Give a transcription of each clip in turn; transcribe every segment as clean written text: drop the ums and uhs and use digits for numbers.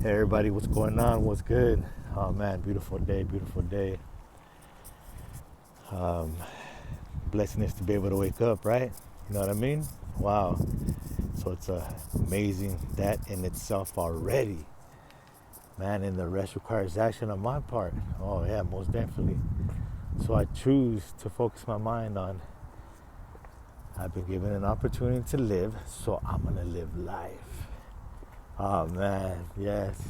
Hey everybody, what's going on? What's good? Oh man, beautiful day, beautiful day. Um, Blessing is to be able to wake up, right? You know what I mean? Wow. So it's amazing that in itself already, man. And the rest requires action on my part. Oh yeah, most definitely. So I choose to focus my mind on. I've been given an opportunity to live, so I'm gonna live life. Oh man, yes.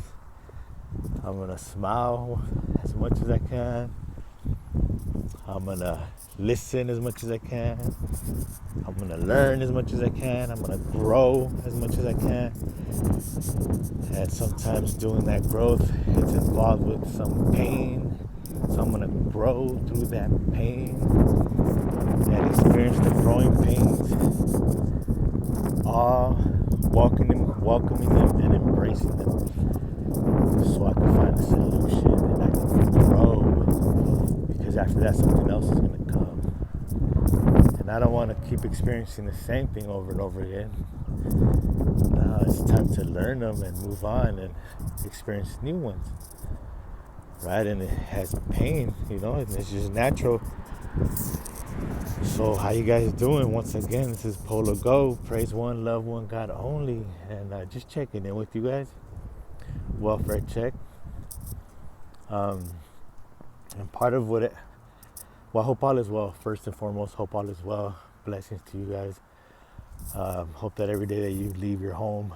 I'm gonna smile as much as I can. I'm gonna listen as much as I can. I'm gonna learn as much as I can. I'm gonna grow as much as I can. And sometimes doing that growth, it's involved with some pain. So I'm gonna grow through that pain and experience the growing pains, all welcoming them and embracing them, so I can find a solution and I can grow. Because after that, something else is gonna come. And I don't want to keep experiencing the same thing over and over again. Now it's time to learn them and move on and experience new ones, right? And it has pain, and it's just natural. So how you guys doing? Once again, this is Polo Go. Praise one, love one, God only. And just checking in with you guys. Welfare check. And part of well, hope all is well. First and foremost, hope all is well. Blessings to you guys. Hope that every day that you leave your home,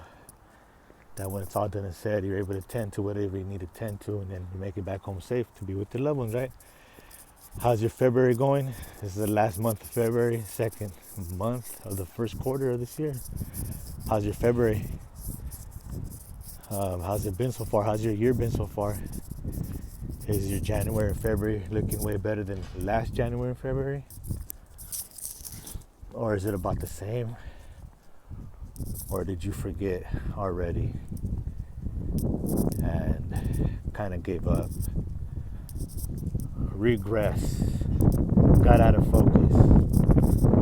that when it's all done and said, you're able to tend to whatever you need to tend to, and then you make it back home safe to be with your loved ones, right? How's your February going? This is the last month of February, second month of the first quarter of this year. How's your February? How's it been so far? How's your year been so far? Is your January and February looking way better than last January and February? Or is it about the same? Or did you forget already and kind of gave up, regressed, got out of focus,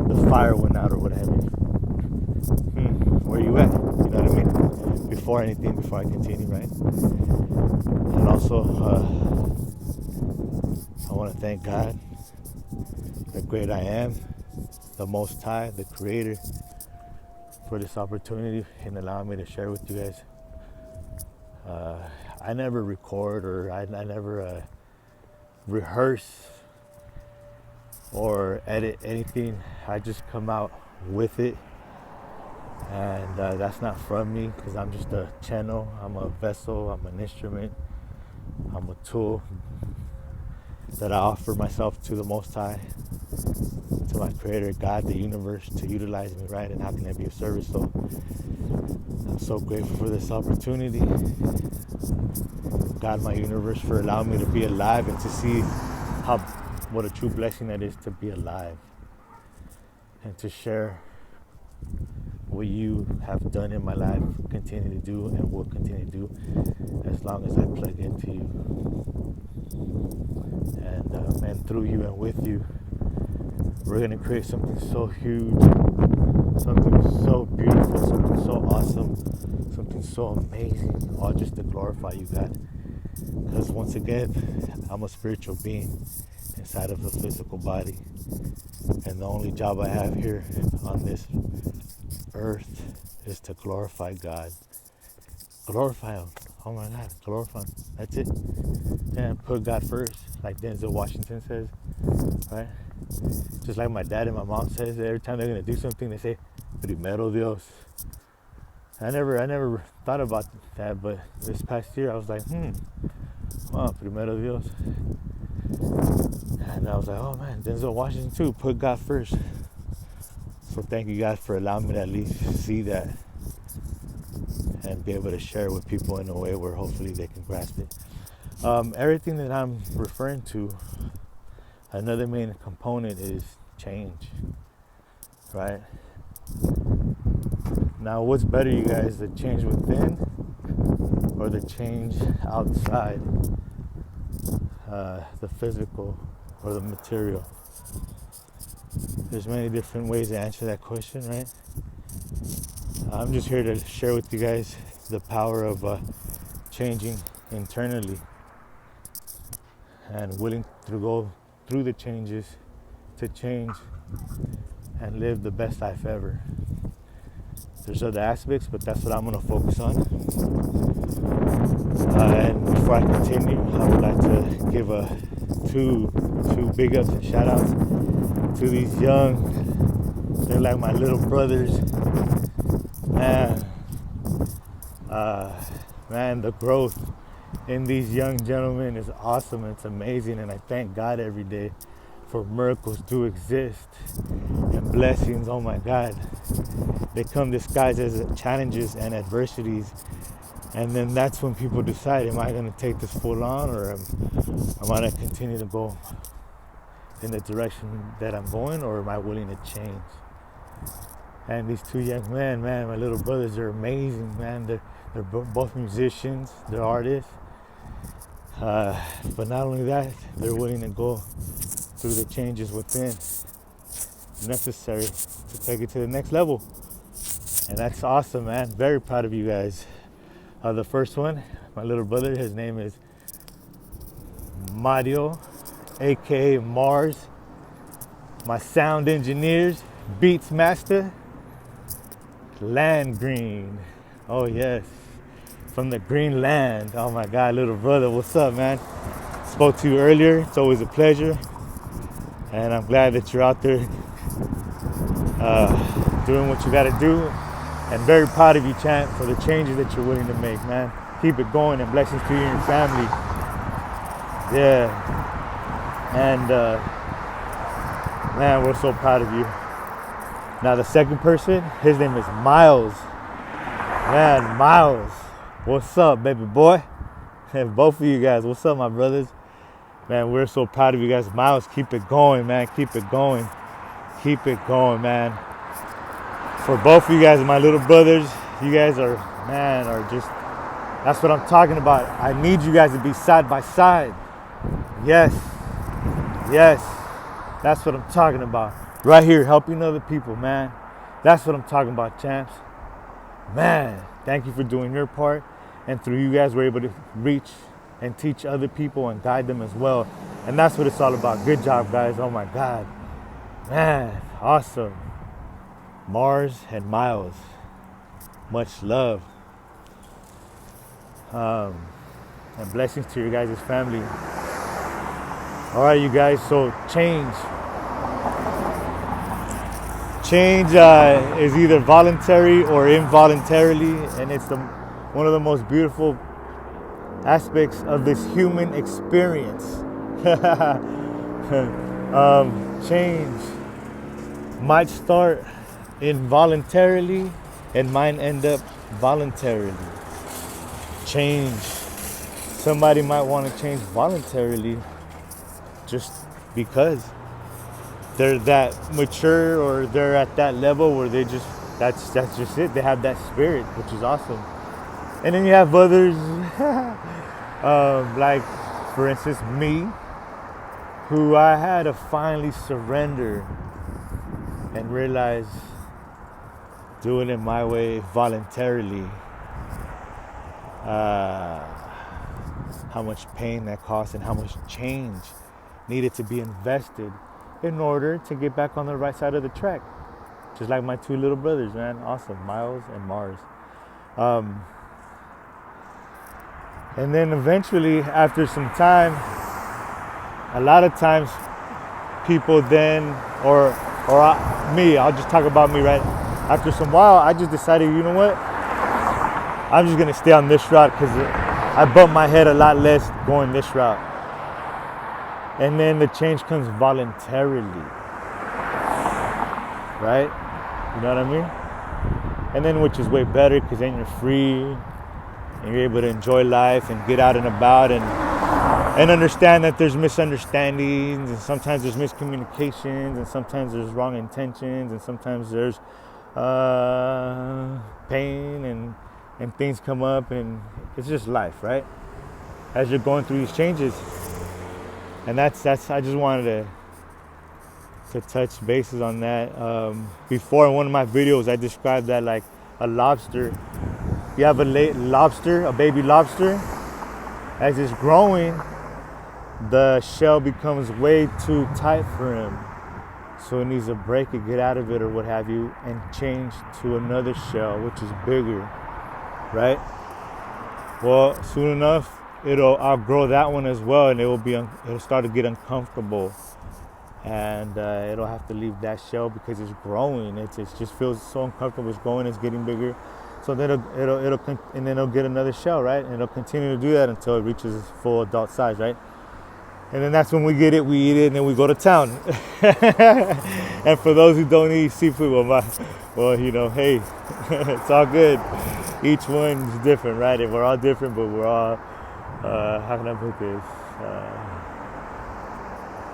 the fire went out or whatever? Where you at? You know what I mean? Before I continue, right? And also, I want to thank God, the great I am, the Most High, the Creator, for this opportunity and allowing me to share with you guys. I never record or I never rehearse or edit anything. I just come out with it, and that's not from me, because I'm just a channel. I'm a vessel. I'm an instrument. I'm a tool that I offer myself to the Most High, to my Creator, God, the universe, to utilize me, right? And how can I be of service? So I'm so grateful for this opportunity. God, my universe, for allowing me to be alive and to see what a true blessing that is to be alive and to share what you have done in my life, continue to do, and will continue to do as long as I plug into you. And through you and with you, we're going to create something so huge, something so beautiful, something so awesome, something so amazing, all just to glorify you, God. Because once again, I'm a spiritual being inside of a physical body. And the only job I have here on this earth is to glorify God. Glorify Him. Oh my God, glorify Him. That's it. And put God first, like Denzel Washington says, right? Just like my dad and my mom says, every time they're gonna do something, they say, "Primero Dios." I never thought about that, but this past year I was like, Primero Dios. And I was like, oh man, Denzel Washington too, put God first. So thank you guys for allowing me to at least see that and be able to share it with people in a way where hopefully they can grasp it. Everything that I'm referring to, another main component is change, right? Now, what's better, you guys, the change within or the change outside, the physical or the material? There's many different ways to answer that question, right? I'm just here to share with you guys the power of changing internally and willing to go through the changes to change and live the best life ever. There's other aspects, but that's what I'm going to focus on. And before I continue, I would like to give two big ups and shout outs to these young, they're like my little brothers. Man, the growth in these young gentlemen is awesome. It's amazing, and I thank God every day for miracles to exist and blessings. Oh my God, they come disguised as challenges and adversities, and then that's when people decide, am I going to take this full on, or am I going to continue to go in the direction that I'm going, or am I willing to change? And these two young men, man, my little brothers, are amazing, man. They're both musicians, they're artists. But not only that, they're willing to go through the changes within necessary to take it to the next level. And that's awesome, man. Very proud of you guys. The first one, my little brother, his name is Mario, aka Mars. My sound engineers, Beats Master, Land Green. Oh yes, from the Green Land. Oh my God, little brother, what's up, man? Spoke to you earlier. It's always a pleasure, and I'm glad that you're out there doing what you got to do. And very proud of you, champ, for the changes that you're willing to make, man. Keep it going, and blessings to you and your family. Yeah, and man, we're so proud of you. Now the second person, his name is Miles. Man, Miles, what's up, baby boy? And both of you guys, what's up, my brothers? Man, we're so proud of you guys. Miles, keep it going, man. Keep it going. Keep it going, man. For both of you guys, my little brothers, you guys are, man, are just, that's what I'm talking about. I need you guys to be side by side. Yes. Yes. That's what I'm talking about. Right here, helping other people, man. That's what I'm talking about, champs. Man, thank you for doing your part. And through you guys, we're able to reach and teach other people and guide them as well. And that's what it's all about. Good job, guys. Oh my God. Man, awesome. Mars and Miles. Much love. And blessings to your guys' family. All right, you guys, so change. Change is either voluntary or involuntarily, and it's one of the most beautiful aspects of this human experience. Change might start involuntarily and might end up voluntarily. Change. Somebody might want to change voluntarily just because they're that mature, or they're at that level where they just, that's just it. They have that spirit, which is awesome. And then you have others, like for instance me, who I had to finally surrender and realize doing it my way voluntarily, how much pain that cost and how much change needed to be invested in order to get back on the right side of the track. Just like my two little brothers, man. Awesome. Miles and Mars. And then eventually, after some time, a lot of times people then, or me, I'll just talk about me, right? After some while, I just decided, you know what? I'm just going to stay on this route because I bump my head a lot less going this route. And then the change comes voluntarily, right? You know what I mean? And then, which is way better, because then you're free and you're able to enjoy life and get out and about and understand that there's misunderstandings, and sometimes there's miscommunications, and sometimes there's wrong intentions, and sometimes there's pain and things come up, and it's just life, right? As you're going through these changes. And that's I just wanted to touch bases on that. Before, in one of my videos, I described that like a lobster you have a lobster, a baby lobster. As it's growing, the shell becomes way too tight for him. So he needs to break it, get out of it or what have you, and change to another shell, which is bigger, right? Well, soon enough, it'll outgrow that one as well, and it'll start to get uncomfortable. And it'll have to leave that shell because it's growing. It just feels so uncomfortable. It's growing, it's getting bigger. So then and then it'll get another shell, right? And it'll continue to do that until it reaches its full adult size, right? And then that's when we get it, we eat it, and then we go to town. And for those who don't eat seafood, hey, it's all good. Each one's different, right? And we're all different, but we're all, how can I put this?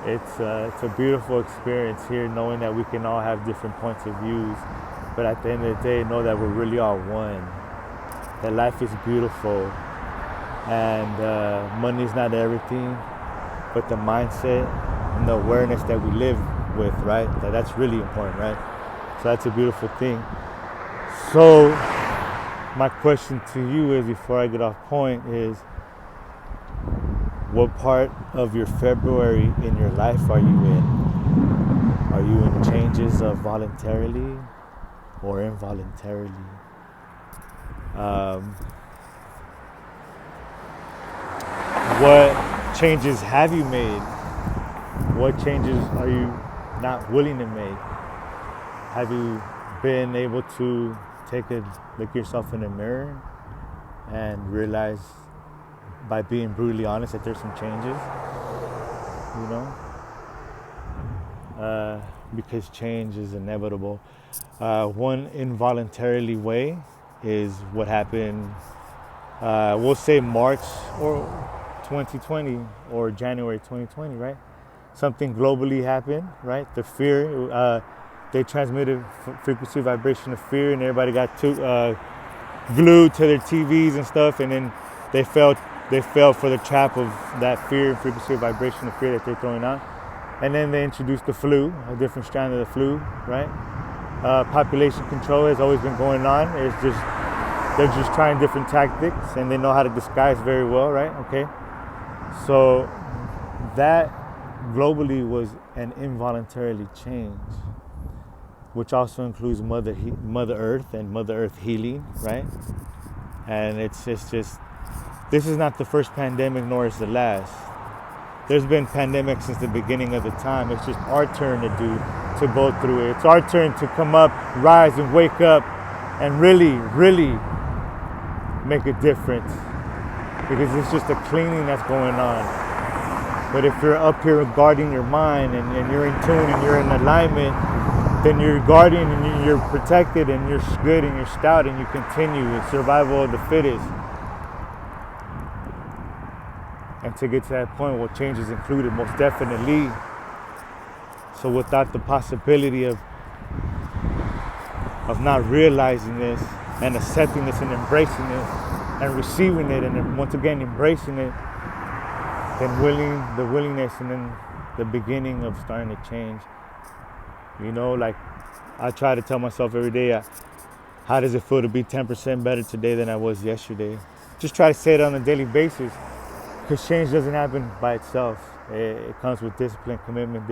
It's a beautiful experience here, knowing that we can all have different points of views. But at the end of the day, know that we're really all one. That life is beautiful. And money's not everything. But the mindset and the awareness that we live with, right? That's really important, right? So that's a beautiful thing. So my question to you is, before I get off point, is what part of your February in your life are you in? Are you in changes of voluntarily or involuntarily? What changes have you made? What changes are you not willing to make? Have you been able to look yourself in the mirror and realize by being brutally honest that there's some changes? Because change is inevitable. One involuntarily way is what happened, we'll say March or 2020 or January 2020, right? Something globally happened, right? The fear, they transmitted frequency vibration of fear, and everybody got glued to their TVs and stuff, and then they fell for the trap of that fear, frequency vibration of fear that they're throwing out. And then they introduced the flu, a different strand of the flu, right? Population control has always been going on. They're just trying different tactics, and they know how to disguise very well, right? Okay. So that globally was an involuntarily change, which also includes Mother Earth and Mother Earth healing, right? And it's just this is not the first pandemic, nor is the last. There's been pandemics since the beginning of the time. It's just our turn to go through it. It's our turn to come up, rise, and wake up, and really, really make a difference. Because it's just a cleaning that's going on. But if you're up here guarding your mind and you're in tune and you're in alignment, then you're guarding and you're protected and you're good and you're stout and you continue. It's survival of the fittest. And to get to that point, well, change is included, most definitely. So without the possibility of not realizing this and accepting this and embracing it and receiving it and then once again embracing it, then the willingness and then the beginning of starting to change. Like I try to tell myself every day, how does it feel to be 10% better today than I was yesterday? Just try to say it on a daily basis. Because change doesn't happen by itself. It comes with discipline, commitment,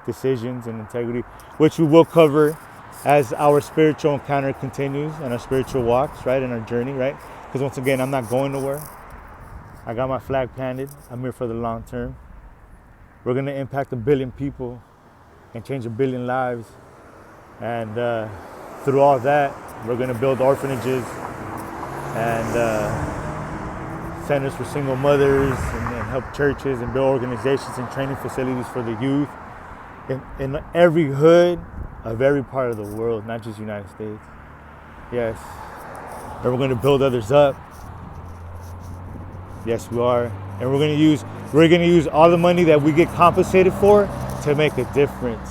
decisions, and integrity, which we will cover as our spiritual encounter continues and our spiritual walks, right, and our journey, right? Because once again, I'm not going nowhere. I got my flag planted. I'm here for the long term. We're going to impact 1 billion people and change 1 billion lives. And through all that, we're going to build orphanages and centers for single mothers and help churches and build organizations and training facilities for the youth in every hood of every part of the world, not just the United States. Yes. And we're going to build others up. Yes, we are. And we're going to use all the money that we get compensated for to make a difference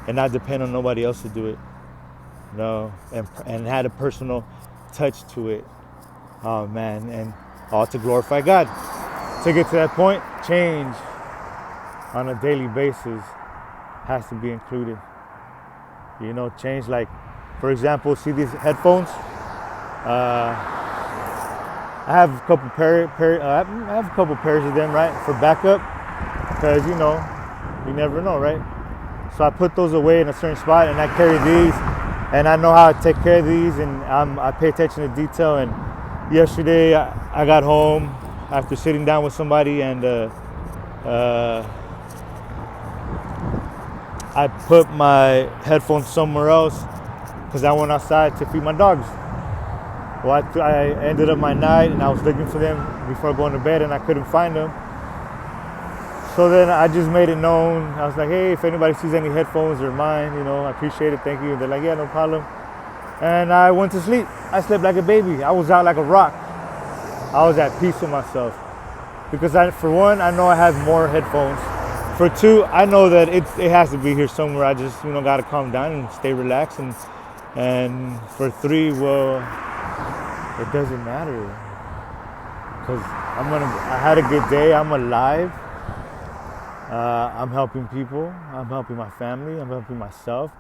and not depend on nobody else to do it. No, and had a personal touch to it. Oh man, and all to glorify God. To get to that point, change on a daily basis has to be included. Change, like, for example, see these headphones? I have a couple I have a couple pairs of them, right, for backup, because you never know, right? So I put those away in a certain spot, and I carry these, and I know how to take care of these, and I pay attention to detail. And yesterday I got home after sitting down with somebody, and I put my headphones somewhere else because I went outside to feed my dogs. Well, I ended up my night and I was looking for them before going to bed, and I couldn't find them. So then I just made it known. I was like, hey, if anybody sees any headphones, they're mine, I appreciate it, thank you. And they're like, yeah, no problem. And I went to sleep. I slept like a baby. I was out like a rock. I was at peace with myself. Because for one, I know I have more headphones. For two, I know that it has to be here somewhere. I just, got to calm down and stay relaxed. And for three, well, it doesn't matter, because I had a good day. I'm alive. I'm helping people. I'm helping my family. I'm helping myself.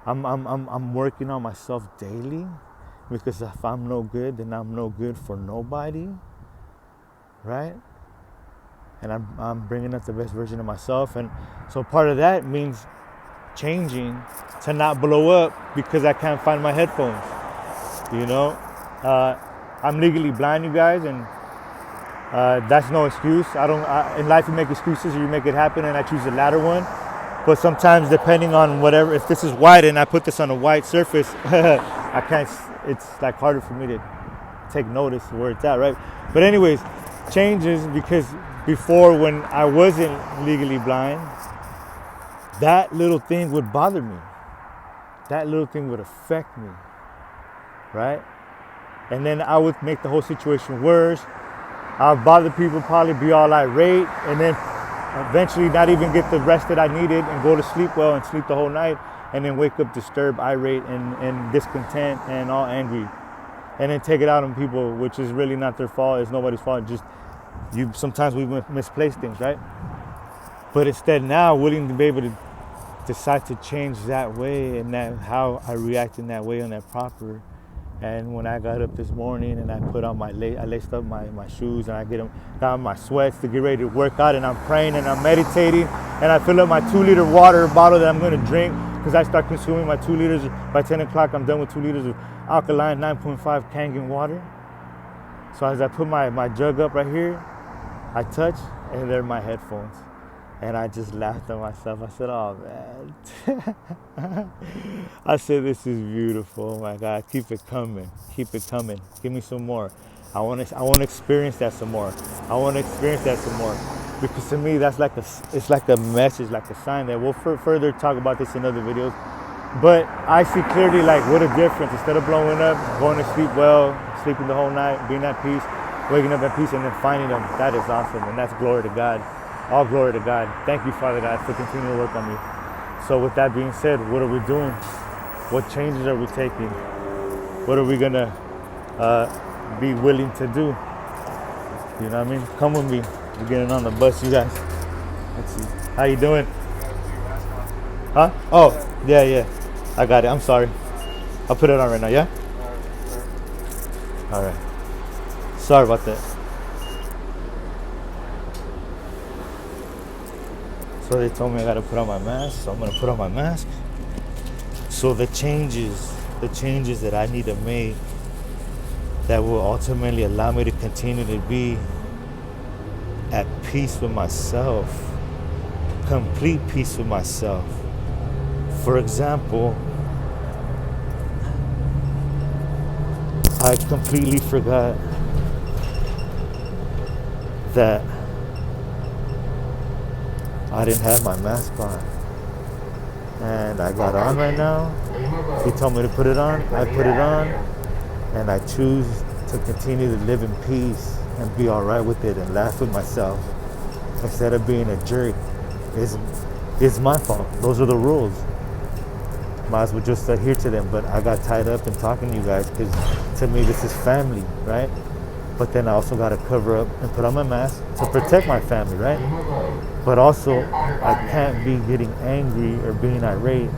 I'm working on myself daily, because if I'm no good, then I'm no good for nobody, right? And I'm bringing up the best version of myself, and so part of that means changing to not blow up because I can't find my headphones. I'm legally blind, you guys, and that's no excuse. In life you make excuses or you make it happen, and I choose the latter one. But sometimes, depending on whatever, if this is white and I put this on a white surface, I can't. It's like harder for me to take notice where it's at, right? But anyways, changes, because before, when I wasn't legally blind, that little thing would bother me. That little thing would affect me, right? And then I would make the whole situation worse. I'd bother people, probably be all irate, and then eventually not even get the rest that I needed and go to sleep well and sleep the whole night, and then wake up disturbed, irate, and discontent and all angry. And then take it out on people, which is really not their fault. It's nobody's fault. Just sometimes we misplace things, right? But instead now, willing to be able to decide to change that way, and that how I react in that way on that proper. And when I got up this morning and I put on I laced up my shoes, and I got on my sweats to get ready to work out, and I'm praying and I'm meditating, and I fill up my 2-liter water bottle that I'm going to drink, because I start consuming my 2 liters. By 10 o'clock, I'm done with 2 liters of alkaline 9.5 Kangen water. So as I put my jug up right here, I touch, and they're my headphones. And I just laughed at myself. I said, oh, man. I said, this is beautiful. Oh, my God. Keep it coming. Keep it coming. Give me some more. I want to experience that some more. I want to experience that some more. Because to me, it's like a message, like a sign that we'll further talk about this in other videos. But I see clearly, like, what a difference. Instead of blowing up, going to sleep well, sleeping the whole night, being at peace, waking up at peace, and then finding them. That is awesome. And that's glory to God. All glory to God. Thank you, Father God, for continuing to work on me. So with that being said, what are we doing? What changes are we taking? What are we going to be willing to do? You know what I mean? Come with me. We're getting on the bus, you guys. Let's see. How you doing? Huh? Oh, yeah. I got it. I'm sorry. I'll put it on right now, yeah? All right. Sorry about that. So they told me I gotta put on my mask, so I'm gonna put on my mask. So the changes that I need to make that will ultimately allow me to continue to be at peace with myself, complete peace with myself. For example, I completely forgot that I didn't have my mask on, and I got on right now. He told me to put it on. I put it on, and I choose to continue to live in peace and be all right with it and laugh with myself instead of being a jerk. It's my fault. Those are the rules. Might as well just adhere to them. But I got tied up in talking to you guys because to me this is family, right? But then I also got to cover up and put on my mask to protect my family, right? But also, I can't be getting angry or being irate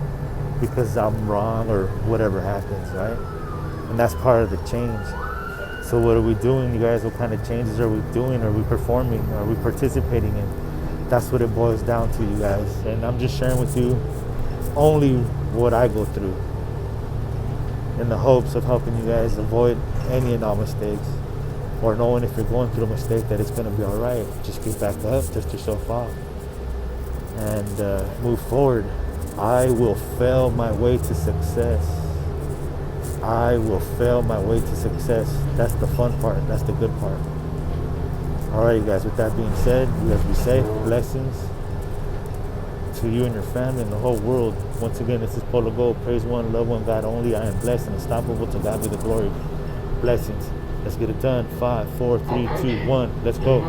because I'm wrong or whatever happens, right? And that's part of the change. So what are we doing, you guys? What kind of changes are we doing? Are we performing? Are we participating in? That's what it boils down to, you guys. And I'm just sharing with you only what I go through in the hopes of helping you guys avoid any and all mistakes, or knowing if you're going through a mistake that it's going to be all right. Just get back up, dust yourself off, and move forward. I will fail my way to success. I will fail my way to success. That's the fun part. That's the good part. Alright, guys, with that being said, you guys be safe. Blessings to you and your family and the whole world. Once again, this is Polo Gold. Praise one, love one, God only. I am blessed and unstoppable. To God be the glory. Blessings. Let's get it done. 5, 4, 3, 2, 1. Let's go.